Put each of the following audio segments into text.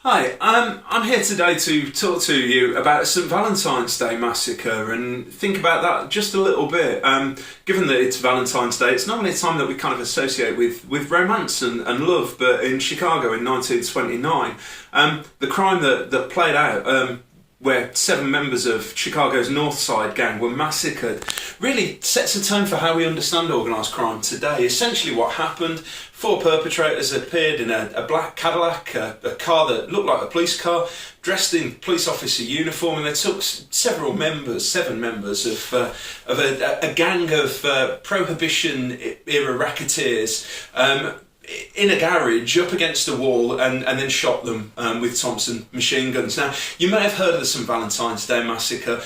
Hi, I'm here today to talk to you about St Valentine's Day Massacre and think about that just a little bit. Given that it's Valentine's Day, it's normally a time that we kind of associate with romance and love, but in Chicago in 1929, the crime that played out, where 7 members of Chicago's North Side gang were massacred, really sets a tone for how we understand organised crime today. Essentially what happened, 4 perpetrators appeared in a black Cadillac, a car that looked like a police car, dressed in police officer uniform, and they took 7 members of a gang of Prohibition-era racketeers, in a garage up against a wall and then shot them with Thompson machine guns. Now, you may have heard of the St Valentine's Day Massacre,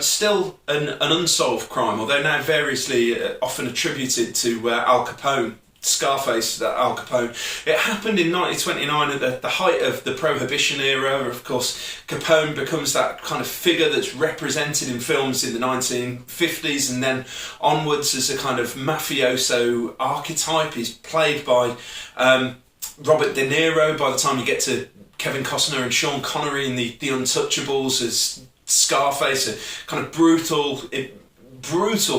still an unsolved crime, although now variously often attributed to Al Capone. Scarface, Al Capone. It happened in 1929 at the height of the Prohibition era. Of course, Capone becomes that kind of figure that's represented in films in the 1950s and then onwards as a kind of mafioso archetype. He's played by Robert De Niro by the time you get to Kevin Costner and Sean Connery in the Untouchables as Scarface, a kind of brutal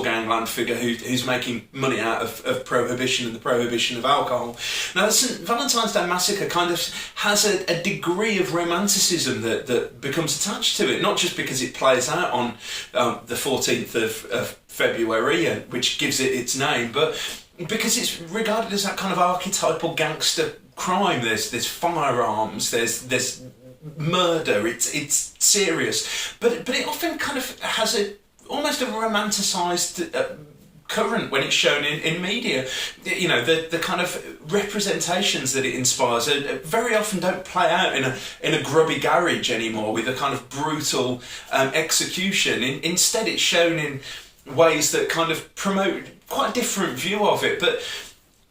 gangland figure who's making money out of prohibition and the prohibition of alcohol. Now, the St Valentine's Day Massacre kind of has a degree of romanticism that becomes attached to it, not just because it plays out on the 14th of February, which gives it its name, but because it's regarded as that kind of archetypal gangster crime. There's firearms, there's murder, it's serious, but it often kind of has almost a romanticised current when it's shown in media. You know, the kind of representations that it inspires very often don't play out in a grubby garage anymore with a kind of brutal execution. Instead, it's shown in ways that kind of promote quite a different view of it, but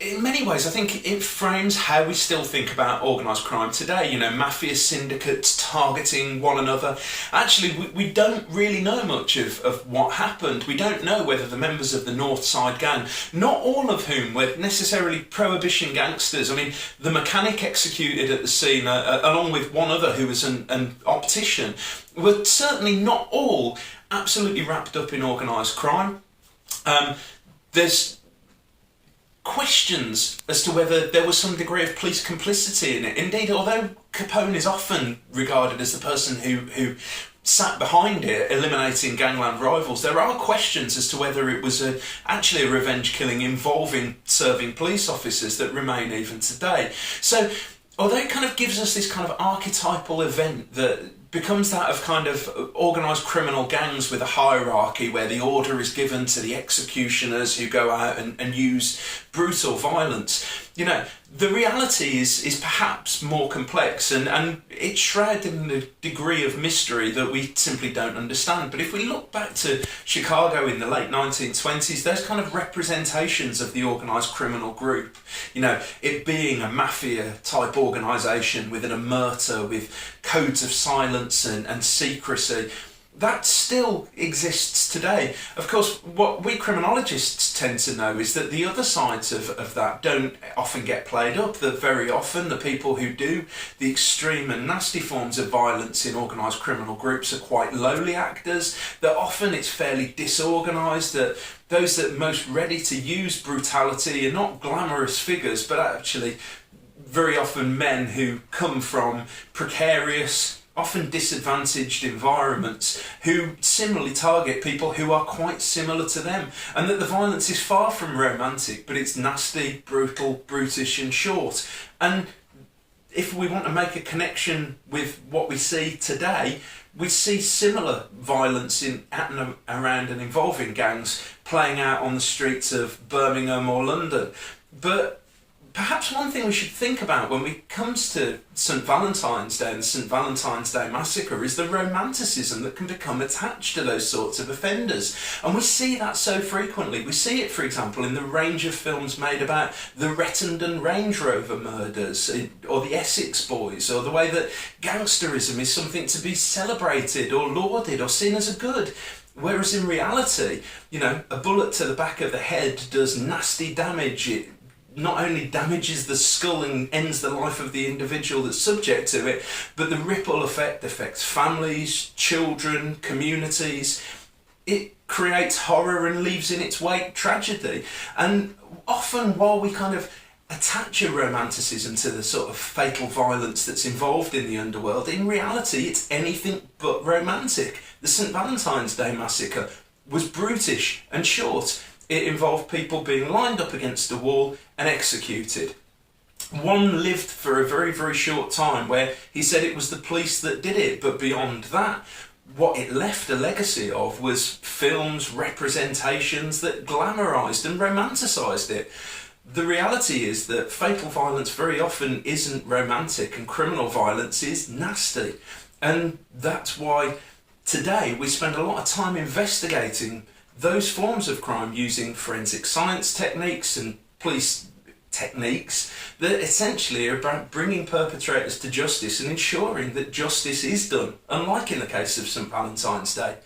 in many ways, I think it frames how we still think about organised crime today. You know, mafia syndicates targeting one another. Actually, we don't really know much of what happened. We don't know whether the members of the North Side gang, not all of whom were necessarily prohibition gangsters. I mean, the mechanic executed at the scene, along with one other who was an optician, were certainly not all absolutely wrapped up in organised crime. There's questions as to whether there was some degree of police complicity in it. Indeed, although Capone is often regarded as the person who sat behind it, eliminating gangland rivals, there are questions as to whether it was actually a revenge killing involving serving police officers that remain even today. So, although it kind of gives us this kind of archetypal event that becomes that of kind of organised criminal gangs with a hierarchy where the order is given to the executioners who go out and use brutal violence, you know, the reality is perhaps more complex and it's shrouded in a degree of mystery that we simply don't understand. But if we look back to Chicago in the late 1920s, those kind of representations of the organised criminal group, you know, it being a mafia type organisation with an omerta, with codes of silence and secrecy, that still exists today. Of course, what we criminologists tend to know is that the other sides of that don't often get played up, that very often the people who do the extreme and nasty forms of violence in organised criminal groups are quite lowly actors, that often it's fairly disorganised, that those that are most ready to use brutality are not glamorous figures, but actually very often men who come from precarious, often disadvantaged environments, who similarly target people who are quite similar to them, and that the violence is far from romantic, but it's nasty, brutal, brutish and short. And if we want to make a connection with what we see today, we see similar violence at and around and involving gangs playing out on the streets of Birmingham or London. But perhaps one thing we should think about when it comes to St Valentine's Day and the St Valentine's Day Massacre is the romanticism that can become attached to those sorts of offenders. And we see that so frequently. We see it, for example, in the range of films made about the Rettendon Range Rover murders, or the Essex Boys, or the way that gangsterism is something to be celebrated or lauded or seen as a good. Whereas in reality, you know, a bullet to the back of the head does nasty damage. It not only damages the skull and ends the life of the individual that's subject to it, but the ripple effect affects families, children, communities. It creates horror and leaves in its wake tragedy. And often, while we kind of attach a romanticism to the sort of fatal violence that's involved in the underworld, in reality it's anything but romantic. The St. Valentine's Day Massacre was brutish and short. It involved people being lined up against a wall and executed. One lived for a very, very short time where he said it was the police that did it, but beyond that, what it left a legacy of was films, representations that glamorised and romanticised it. The reality is that fatal violence very often isn't romantic and criminal violence is nasty. And that's why today we spend a lot of time investigating those forms of crime using forensic science techniques and police techniques that essentially are about bringing perpetrators to justice and ensuring that justice is done, unlike in the case of St. Valentine's Day.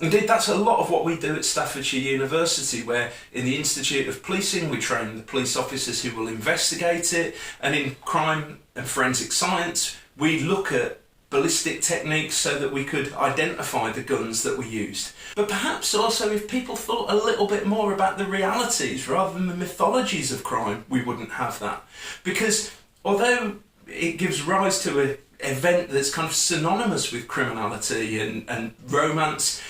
Indeed, that's a lot of what we do at Staffordshire University, where in the Institute of Policing we train the police officers who will investigate it, and in crime and forensic science we look at ballistic techniques so that we could identify the guns that were used. But perhaps also if people thought a little bit more about the realities rather than the mythologies of crime, we wouldn't have that. Because although it gives rise to an event that's kind of synonymous with criminality and romance,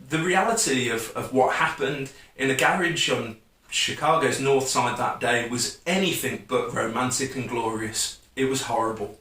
the reality of what happened in a garage on Chicago's north side that day was anything but romantic and glorious. It was horrible.